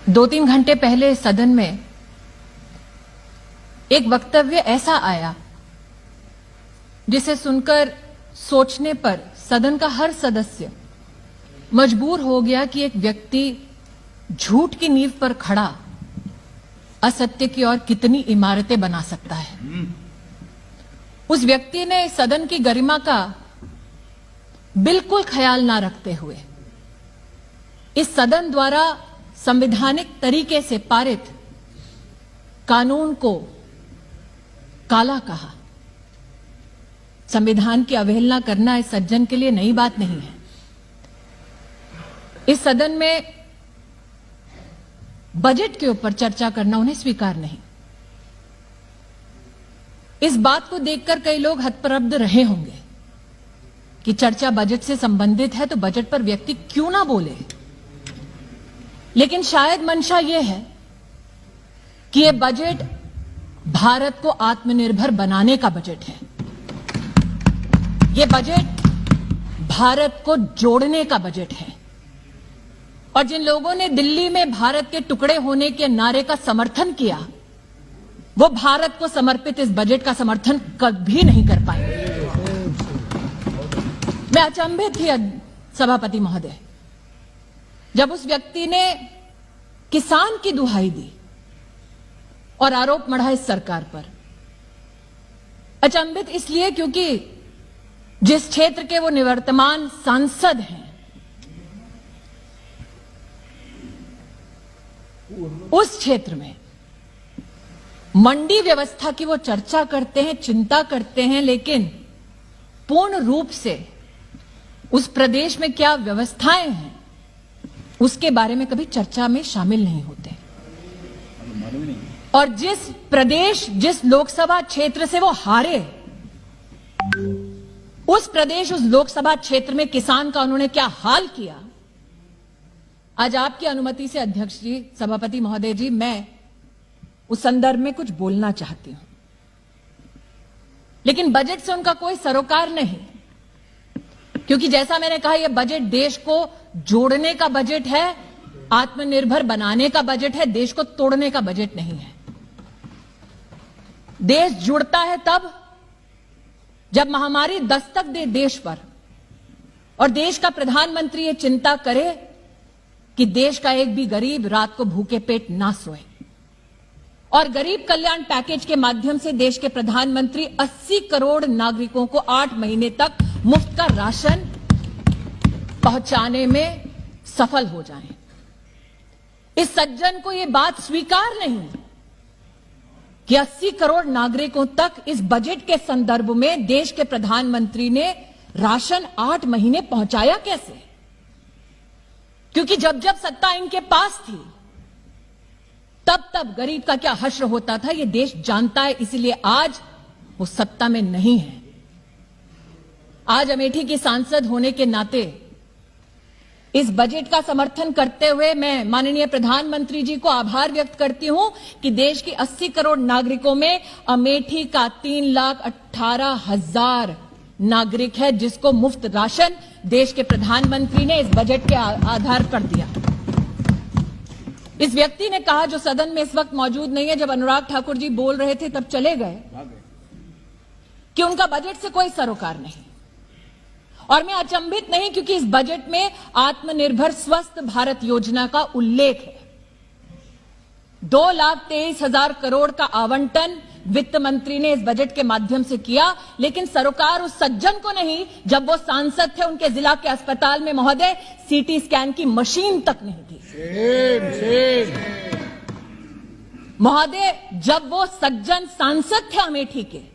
2-3 घंटे पहले सदन में एक वक्तव्य ऐसा आया जिसे सुनकर सोचने पर सदन का हर सदस्य मजबूर हो गया कि एक व्यक्ति झूठ की नींव पर खड़ा असत्य की ओर कितनी इमारतें बना सकता है। उस व्यक्ति ने सदन की गरिमा का बिल्कुल ख्याल ना रखते हुए इस सदन द्वारा संवैधानिक तरीके से पारित कानून को काला कहा। संविधान की अवहेलना करना इस सज्जन के लिए नई बात नहीं है। इस सदन में बजट के ऊपर चर्चा करना उन्हें स्वीकार नहीं। इस बात को देखकर कई लोग हतप्रभ रहे होंगे कि चर्चा बजट से संबंधित है तो बजट पर व्यक्ति क्यों ना बोले, लेकिन शायद मंशा यह है कि यह बजट भारत को आत्मनिर्भर बनाने का बजट है। यह बजट भारत को जोड़ने का बजट है। और जिन लोगों ने दिल्ली में भारत के टुकड़े होने के नारे का समर्थन किया, वो भारत को समर्पित इस बजट का समर्थन कभी नहीं कर पाएंगे। मैं अचंभित थी सभापति महोदय जब उस व्यक्ति ने किसान की दुहाई दी और आरोप मढ़ा इस सरकार पर। अचंभित इसलिए क्योंकि जिस क्षेत्र के वो निवर्तमान सांसद हैं, उस क्षेत्र में मंडी व्यवस्था की वो चर्चा करते हैं, चिंता करते हैं, लेकिन पूर्ण रूप से उस प्रदेश में क्या व्यवस्थाएं हैं उसके बारे में कभी चर्चा में शामिल नहीं होते। और जिस प्रदेश, जिस लोकसभा क्षेत्र से वो हारे, उस प्रदेश, उस लोकसभा क्षेत्र में किसान का उन्होंने क्या हाल किया, आज आपकी अनुमति से अध्यक्ष जी, सभापति महोदय जी, मैं उस संदर्भ में कुछ बोलना चाहती हूं। लेकिन बजट से उनका कोई सरोकार नहीं, क्योंकि जैसा मैंने कहा, यह बजट देश को जोड़ने का बजट है, आत्मनिर्भर बनाने का बजट है, देश को तोड़ने का बजट नहीं है। देश जुड़ता है तब जब महामारी दस्तक दे देश पर और देश का प्रधानमंत्री ये चिंता करे कि देश का एक भी गरीब रात को भूखे पेट ना सोए। और गरीब कल्याण पैकेज के माध्यम से देश के प्रधानमंत्री 80 करोड़ नागरिकों को 8 महीने तक मुफ्त का राशन पहुंचाने में सफल हो जाएं। इस सज्जन को यह बात स्वीकार नहीं कि 80 करोड़ नागरिकों तक इस बजट के संदर्भ में देश के प्रधानमंत्री ने राशन 8 महीने पहुंचाया कैसे? क्योंकि जब जब सत्ता इनके पास थी तब तब गरीब का क्या हश्र होता था ये देश जानता है, इसलिए आज वो सत्ता में नहीं है। आज अमेठी की सांसद होने के नाते इस बजट का समर्थन करते हुए मैं माननीय प्रधानमंत्री जी को आभार व्यक्त करती हूं कि देश की 80 करोड़ नागरिकों में अमेठी का 3,18,000 नागरिक है जिसको मुफ्त राशन देश के प्रधानमंत्री ने इस बजट के आधार पर दिया। इस व्यक्ति ने कहा, जो सदन में इस वक्त मौजूद नहीं है, जब अनुराग ठाकुर जी बोल रहे थे तब चले गए, कि उनका बजट से कोई सरोकार नहीं। और मैं अचंभित नहीं, क्योंकि इस बजट में आत्मनिर्भर स्वस्थ भारत योजना का उल्लेख है। 2,23,000 करोड़ का आवंटन वित्त मंत्री ने इस बजट के माध्यम से किया, लेकिन सरोकार उस सज्जन को नहीं जब वो सांसद थे। उनके जिला के अस्पताल में महोदय सीटी स्कैन की मशीन तक नहीं थी। महोदय, जब वो सज्जन सांसद थे अमेठी के,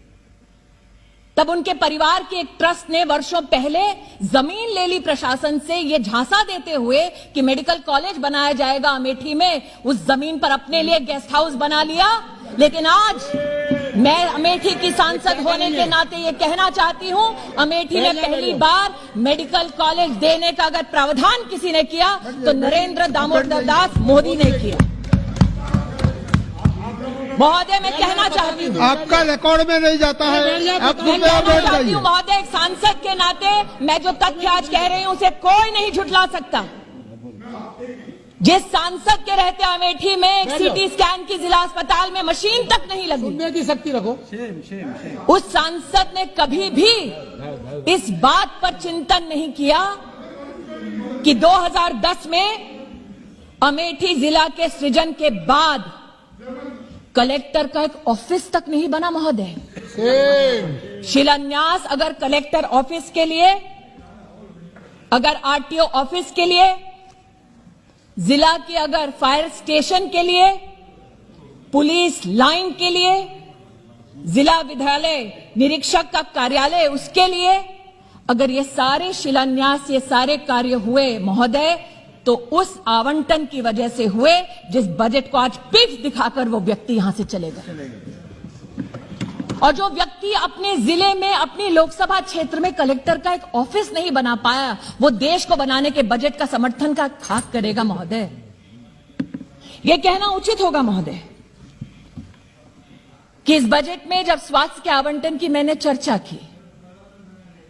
तब उनके परिवार के एक ट्रस्ट ने वर्षों पहले जमीन ले ली प्रशासन से, ये झांसा देते हुए कि मेडिकल कॉलेज बनाया जाएगा अमेठी में। उस जमीन पर अपने लिए गेस्ट हाउस बना लिया। लेकिन आज मैं अमेठी की सांसद होने के नाते ये कहना चाहती हूं, अमेठी में पहली बार मेडिकल कॉलेज देने का अगर प्रावधान किसी ने किया तो नरेंद्र दामोदर दास मोदी ने किया। महोदय, मैं कहना चाहती हूँ, आपका रिकॉर्ड में नहीं जाता है, आप मैं कहना चाहती हूँ महोदय, एक सांसद के नाते मैं जो तथ्य आज कह रही हूँ उसे कोई नहीं झुठला सकता। जिस सांसद के रहते अमेठी में एक सीटी स्कैन की जिला अस्पताल में मशीन तक नहीं लगी, सुनने की शक्ति रखो। उस सांसद ने कभी भी इस बात पर चिंतन नहीं किया कि 2010 में अमेठी जिला के सृजन के बाद कलेक्टर का एक ऑफिस तक नहीं बना महोदय। शिलान्यास अगर कलेक्टर ऑफिस के लिए, अगर आरटीओ ऑफिस के लिए, जिला के अगर फायर स्टेशन के लिए, पुलिस लाइन के लिए, जिला विद्यालय निरीक्षक का कार्यालय उसके लिए, अगर ये सारे शिलान्यास, ये सारे कार्य हुए महोदय, तो उस आवंटन की वजह से हुए जिस बजट को आज पीठ दिखाकर वो व्यक्ति यहां से चले गए। और जो व्यक्ति अपने जिले में, अपनी लोकसभा क्षेत्र में कलेक्टर का एक ऑफिस नहीं बना पाया, वो देश को बनाने के बजट का समर्थन का खाक करेगा महोदय। ये कहना उचित होगा महोदय कि इस बजट में जब स्वास्थ्य के आवंटन की मैंने चर्चा की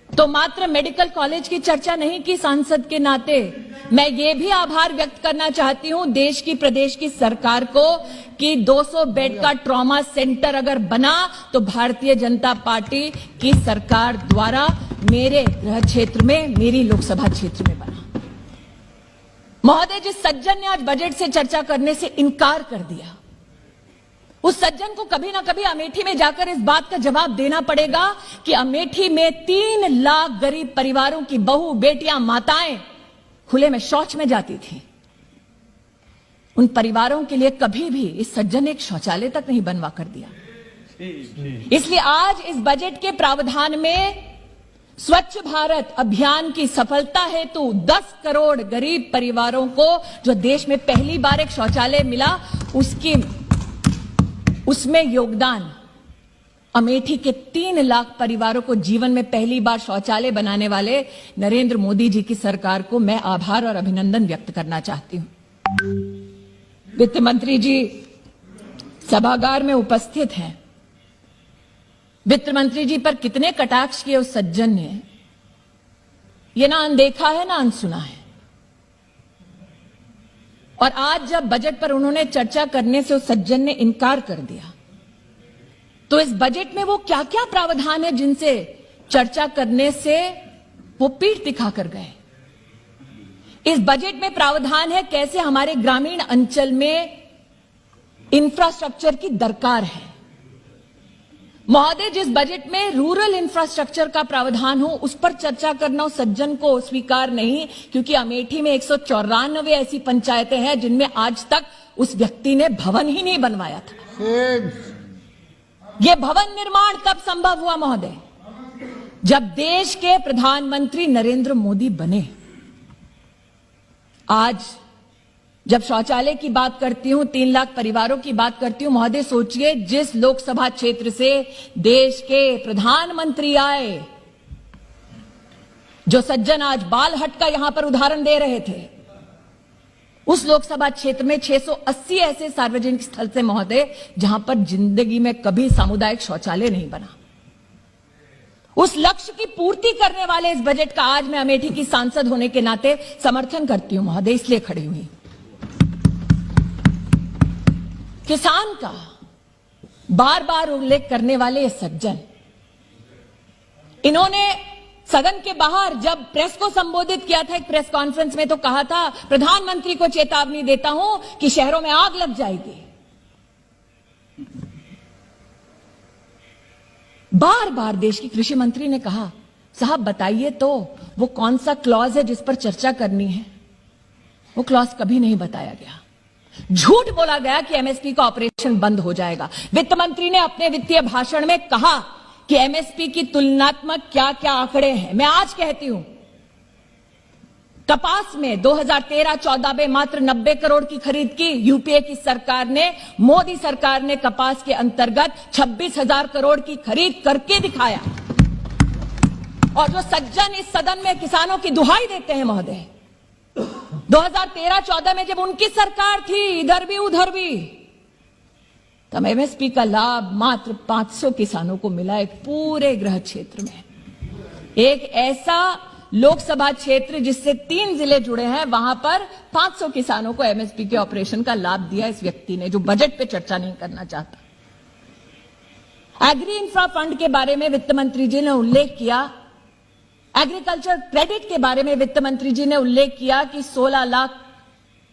तो मात्र मेडिकल कॉलेज की चर्चा नहीं की। सांसद के नाते मैं ये भी आभार व्यक्त करना चाहती हूं देश की, प्रदेश की सरकार को कि 200 बेड का ट्रॉमा सेंटर अगर बना तो भारतीय जनता पार्टी की सरकार द्वारा मेरे गृह क्षेत्र में, मेरी लोकसभा क्षेत्र में बना। महोदय, जिस सज्जन ने आज बजट से चर्चा करने से इनकार कर दिया, उस सज्जन को कभी ना कभी अमेठी में जाकर इस बात का जवाब देना पड़ेगा कि अमेठी में 3 लाख गरीब परिवारों की बहू, बेटियां, माताएं खुले में शौच में जाती थी। उन परिवारों के लिए कभी भी इस सज्जन ने एक शौचालय तक नहीं बनवा कर दिया। इसलिए आज इस बजट के प्रावधान में स्वच्छ भारत अभियान की सफलता हेतु 10 करोड़ गरीब परिवारों को जो देश में पहली बार एक शौचालय मिला, उसमें योगदान अमेठी के 3 लाख परिवारों को जीवन में पहली बार शौचालय बनाने वाले नरेंद्र मोदी जी की सरकार को मैं आभार और अभिनंदन व्यक्त करना चाहती हूं। वित्त मंत्री जी सभागार में उपस्थित हैं। वित्त मंत्री जी पर कितने कटाक्ष किए उस सज्जन ने, ये ना अनदेखा है ना अनसुना है। और आज जब बजट पर उन्होंने चर्चा करने से उस सज्जन ने इनकार कर दिया, तो इस बजट में वो क्या क्या प्रावधान है जिनसे चर्चा करने से वो पीठ दिखाकर गए। इस बजट में प्रावधान है कैसे हमारे ग्रामीण अंचल में इंफ्रास्ट्रक्चर की दरकार है। महोदय, जिस बजट में रूरल इंफ्रास्ट्रक्चर का प्रावधान हो उस पर चर्चा करना उस सज्जन को स्वीकार नहीं, क्योंकि अमेठी में 194 ऐसी पंचायतें हैं जिनमें आज तक उस व्यक्ति ने भवन ही नहीं बनवाया था। यह भवन निर्माण कब संभव हुआ महोदय? जब देश के प्रधानमंत्री नरेंद्र मोदी बने। आज जब शौचालय की बात करती हूं, 3 लाख परिवारों की बात करती हूं, महोदय सोचिए जिस लोकसभा क्षेत्र से देश के प्रधानमंत्री आए, जो सज्जन आज बाल हट का यहां पर उदाहरण दे रहे थे, उस लोकसभा क्षेत्र में 680 ऐसे सार्वजनिक स्थल थे महोदय जहां पर जिंदगी में कभी सामुदायिक शौचालय नहीं बना। उस लक्ष्य की पूर्ति करने वाले इस बजट का आज मैं अमेठी की सांसद होने के नाते समर्थन करती हूं महोदय, इसलिए खड़ी हुई। किसान का बार बार उल्लेख करने वाले ये सज्जन, इन्होंने सदन के बाहर जब प्रेस को संबोधित किया था एक प्रेस कॉन्फ्रेंस में, तो कहा था प्रधानमंत्री को चेतावनी देता हूं कि शहरों में आग लग जाएगी। बार बार देश की कृषि मंत्री ने कहा, साहब बताइए तो वो कौन सा क्लॉज है जिस पर चर्चा करनी है। वो क्लॉज कभी नहीं बताया गया। झूठ बोला गया कि एमएसपी का ऑपरेशन बंद हो जाएगा। वित्त मंत्री ने अपने वित्तीय भाषण में कहा कि एमएसपी की तुलनात्मक क्या क्या आंकड़े हैं। मैं आज कहती हूं, कपास में 2013-14 में मात्र 90 करोड़ की खरीद की यूपीए की सरकार ने, मोदी सरकार ने कपास के अंतर्गत 26,000 करोड़ की खरीद करके दिखाया। और जो सज्जन इस सदन में किसानों की दुहाई देते हैं महोदय, 2013-14 में जब उनकी सरकार थी, इधर भी उधर भी, तब एमएसपी का लाभ मात्र 500 किसानों को मिला एक पूरे गृह क्षेत्र में। एक ऐसा लोकसभा क्षेत्र जिससे 3 जिले जुड़े हैं, वहां पर 500 किसानों को एमएसपी के ऑपरेशन का लाभ दिया इस व्यक्ति ने, जो बजट पे चर्चा नहीं करना चाहता। एग्री इंफ्रा फंड के बारे में वित्त मंत्री जी ने उल्लेख किया, एग्रीकल्चर क्रेडिट के बारे में वित्त मंत्री जी ने उल्लेख किया कि 16 लाख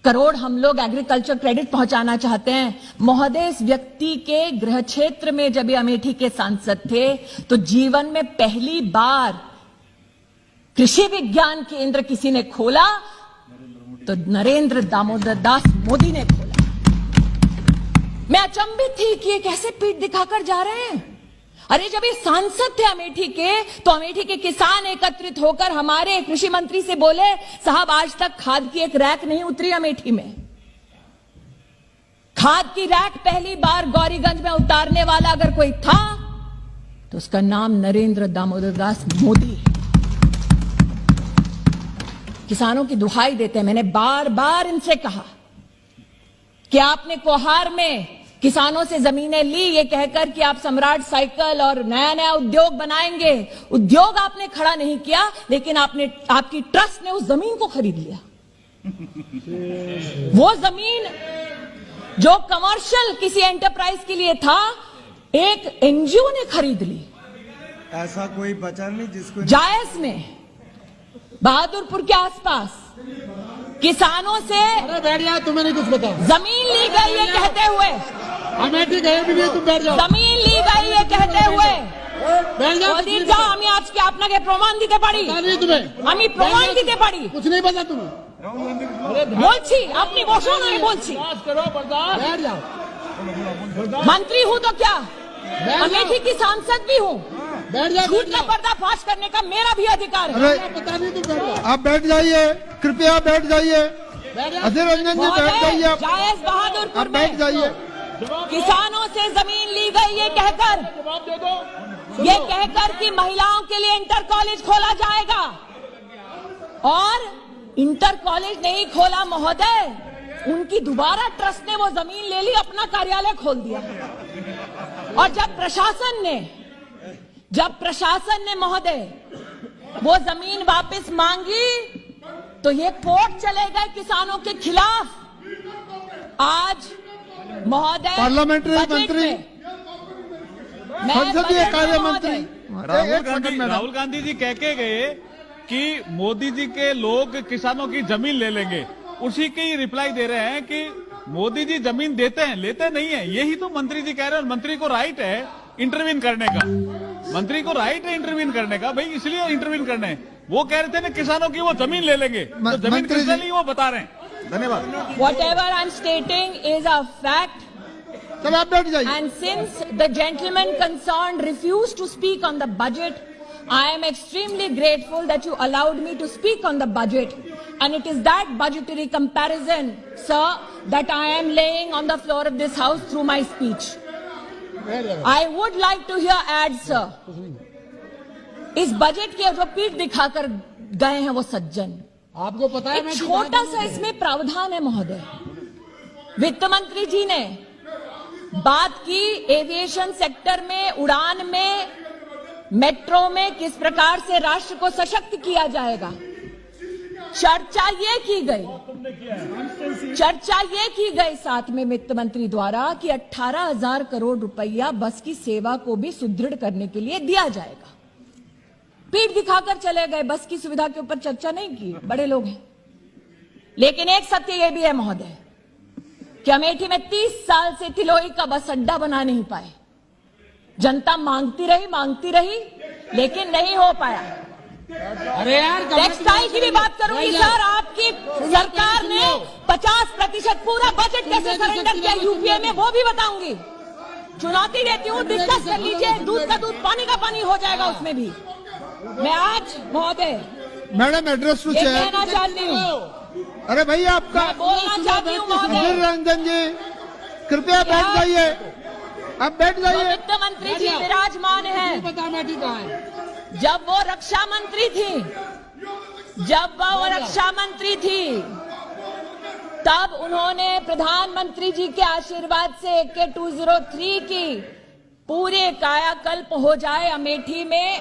करोड़ हम लोग एग्रीकल्चर क्रेडिट पहुंचाना चाहते हैं। महोदय, इस व्यक्ति के गृह क्षेत्र में जब ये अमेठी के सांसद थे तो जीवन में पहली बार कृषि विज्ञान केंद्र किसी ने खोला तो नरेंद्र दामोदर दास मोदी ने खोला। मैं अचंभित थी कि ये कैसे पीठ दिखाकर जा रहे हैं। अरे जब ये सांसद थे अमेठी के, तो अमेठी के किसान एकत्रित होकर हमारे कृषि मंत्री से बोले, साहब आज तक खाद की एक रैक नहीं उतरी अमेठी में। खाद की रैक पहली बार गौरीगंज में उतारने वाला अगर कोई था तो उसका नाम नरेंद्र दामोदर दास मोदी है। किसानों की दुहाई देते हैं। मैंने बार बार इनसे कहा कि आपने कोहार में किसानों से जमीनें ली ये कहकर कि आप सम्राट साइकिल और नया नया उद्योग बनाएंगे। उद्योग आपने खड़ा नहीं किया, लेकिन आपकी ट्रस्ट ने उस जमीन को खरीद लिया। वो जमीन जो कमर्शियल किसी एंटरप्राइज के लिए था, एक एनजीओ ने खरीद ली। ऐसा कोई बचा नहीं जिसको जायस में, बहादुरपुर के आसपास किसानों से अरे बैठ जाओ, तुम्हें नहीं कुछ पता। जमीन ली गई ये कहते हुए, अमेठी गए भी नहीं, तुम बैठ जाओ। जमीन ली गई ये कहते हुए बैठ जाओ। मोदी जा আমি আজকে আপনাকে প্রমাণ দিতে পারি। আমি প্রমাণ দিতে পারি। कुछ नहीं पता तुम्हें। বলছি, আপনি বসুন, আমি বলছি। बैठ जाओ। मंत्री हूं तो क्या, अमेठी की सांसद भी हूं। बैठ जाओ। झूठ का पर्दाफाश करने का मेरा भी अधिकार है। अरे पता नहीं, तुम बैठ जाओ। आप बैठ जाइए, कृपया बैठ जाइए। अधीर रंजन जी बैठ जाइए। आप जायज बहादुरपुर बैठ में जाइए। किसानों से जमीन ली गई ये कहकर कि महिलाओं के लिए इंटर कॉलेज खोला जाएगा, और इंटर कॉलेज नहीं खोला महोदय, उनकी दोबारा ट्रस्ट ने वो जमीन ले ली, अपना कार्यालय खोल दिया। और जब प्रशासन ने महोदय वो जमीन वापस मांगी तो ये कोर्ट चले गए किसानों के खिलाफ। आज महोदय पार्लियामेंट्री मंत्री, संसदीय कार्य मंत्री राहुल गांधी जी कह के गए कि मोदी जी के लोग किसानों की जमीन ले लेंगे। उसी के ही रिप्लाई दे रहे हैं कि मोदी जी जमीन देते हैं, लेते नहीं है। यही तो मंत्री जी कह रहे हैं। मंत्री को राइट है इंटरवीन करने का, मंत्री को राइट है इंटरवीन करने का, भाई इसलिए इंटरवीन करने। वो कह रहे थे ना किसानों की वो जमीन ले लेंगे, तो जमीन किसने ली वो बता रहे हैं। धन्यवाद। Whatever I'm stating is a fact. चलो आप बैठ जाइए। And since the gentleman concerned refused to speak on the budget, I am extremely grateful that you allowed me to speak on the budget. And it is that budgetary comparison, sir, that I am laying on the floor of this house through my speech. I would like to hear ads, sir. इस budget के जो पीठ दिखाकर गए हैं वो सज्जन, आपको पता है, एक छोटा सा इसमें प्रावधान है महोदय। वित्त मंत्री जी ने बात की एविएशन सेक्टर में, उड़ान में, मेट्रो में किस प्रकार से राष्ट्र को सशक्त किया जाएगा। चर्चा ये की गई साथ में वित्त मंत्री द्वारा कि 18,000 करोड़ रुपया बस की सेवा को भी सुदृढ़ करने के लिए दिया जाएगा। पीठ दिखाकर चले गए, बस की सुविधा के ऊपर चर्चा नहीं की। बड़े लोग हैं। लेकिन एक सत्य यह भी है महोदय कि अमेठी में 30 साल से तिलोई का बस अड्डा बना नहीं पाए। जनता मांगती रही, लेकिन नहीं हो पाया। अरे यार, टेक्सटाइल की भी बात करूंगी सर। आपकी सरकार ने 50% पूरा बजट कैसे सरेंडर किया यूपीए में, वो भी बताऊंगी। चुनौती देती हूँ, डिस्कस कर लीजिए। दूध का दूध, पानी का पानी हो जाएगा उसमें भी। मैं आज महोदय मैडम एड्रेस टू ये चेयर। कहना चाहती हूँ, अरे भैया आपका मैं बोलना चाहती हूँ अधीर महोदय, रंजन जी कृपया बैठ जाइए। आप बैठ जाइए। वित्त मंत्री जी विराजमान है। पता अमेठी कहाँ है। जब वो रक्षा मंत्री थी, तब उन्होंने प्रधानमंत्री जी के आशीर्वाद से AK 203 की पूरे कायाकल्प हो जाए, अमेठी में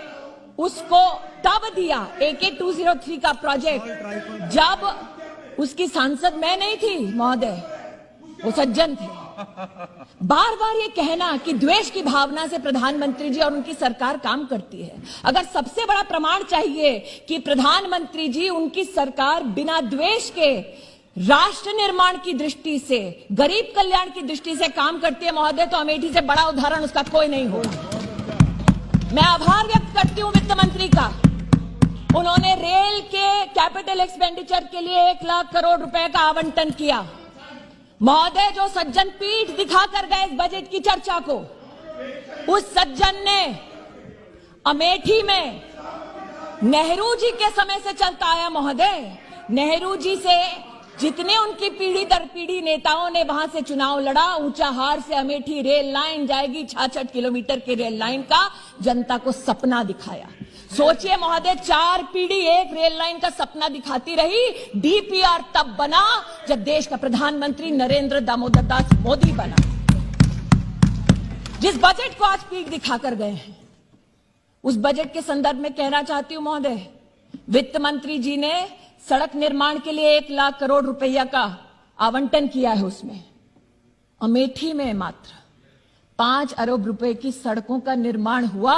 उसको तब दिया AK-203 का प्रोजेक्ट जब उसकी सांसद मैं नहीं थी महोदय, वो सज्जन थे। बार बार ये कहना कि द्वेष की भावना से प्रधानमंत्री जी और उनकी सरकार काम करती है। अगर सबसे बड़ा प्रमाण चाहिए कि प्रधानमंत्री जी, उनकी सरकार बिना द्वेष के राष्ट्र निर्माण की दृष्टि से, गरीब कल्याण की दृष्टि से काम करती है महोदय, तो अमेठी से बड़ा उदाहरण उसका कोई नहीं होगा। मैं आभार व्यक्त करती हूं वित्त मंत्री का। उन्होंने रेल के कैपिटल एक्सपेंडिचर के लिए 1 लाख करोड़ रुपए का आवंटन किया। महोदय, जो सज्जन पीठ दिखाकर गए इस बजट की चर्चा को, उस सज्जन ने अमेठी में नेहरू जी के समय से चलता आया महोदय, नेहरू जी से जितने उनकी पीढ़ी दर पीढ़ी नेताओं ने वहां से चुनाव लड़ा, ऊंचाहार से अमेठी रेल लाइन जाएगी, 66 किलोमीटर की रेल लाइन का जनता को सपना दिखाया। सोचिए महोदय, 4 पीढ़ी एक रेल लाइन का सपना दिखाती रही। DPR तब बना जब देश का प्रधानमंत्री नरेंद्र दामोदर दास मोदी बना। जिस बजट को आज पीठ दिखाकर गए हैं, उस बजट के संदर्भ में कहना चाहती हूं महोदय, वित्त मंत्री जी ने सड़क निर्माण के लिए 1 लाख करोड़ रुपया का आवंटन किया है। उसमें अमेठी में मात्र 5 अरब रुपए की सड़कों का निर्माण हुआ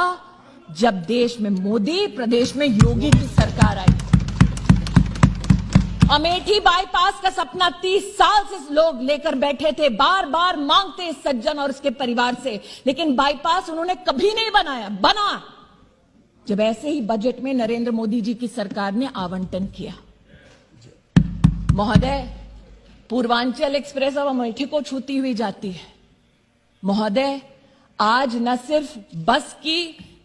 जब देश में मोदी, प्रदेश में योगी की सरकार आई। अमेठी बाईपास का सपना 30 साल से लोग लेकर बैठे थे, बार बार मांगते इस सज्जन और उसके परिवार से, लेकिन बाईपास उन्होंने कभी नहीं बनाया। बना जब ऐसे ही बजट में नरेंद्र मोदी जी की सरकार ने आवंटन किया। महोदय, पूर्वांचल एक्सप्रेस अब अमेठी को छूती हुई जाती है। महोदय, आज न सिर्फ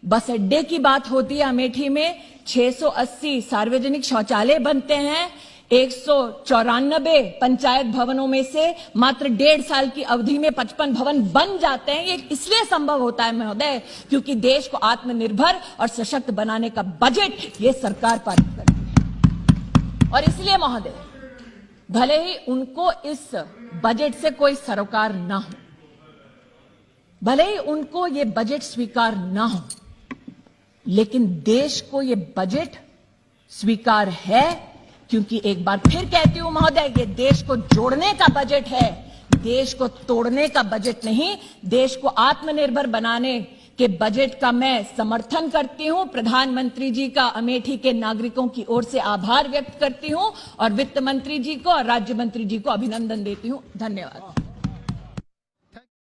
बस अड्डे की बात होती है, अमेठी में 680 सार्वजनिक शौचालय बनते हैं। 194 पंचायत भवनों में से मात्र 1.5 साल की अवधि में 55 भवन बन जाते हैं। ये इसलिए संभव होता है महोदय, क्योंकि देश को आत्मनिर्भर और सशक्त बनाने का बजट ये सरकार पारित करती है। और इसलिए महोदय, भले ही उनको इस बजट से कोई सरोकार ना हो, भले ही उनको ये बजट स्वीकार ना हो, लेकिन देश को ये बजट स्वीकार है, क्योंकि एक बार फिर कहती हूं महोदय, ये देश को जोड़ने का बजट है, देश को तोड़ने का बजट नहीं। देश को आत्मनिर्भर बनाने के बजट का मैं समर्थन करती हूं। प्रधानमंत्री जी का अमेठी के नागरिकों की ओर से आभार व्यक्त करती हूं और वित्त मंत्री जी को और राज्य मंत्री जी को अभिनंदन देती हूं। धन्यवाद।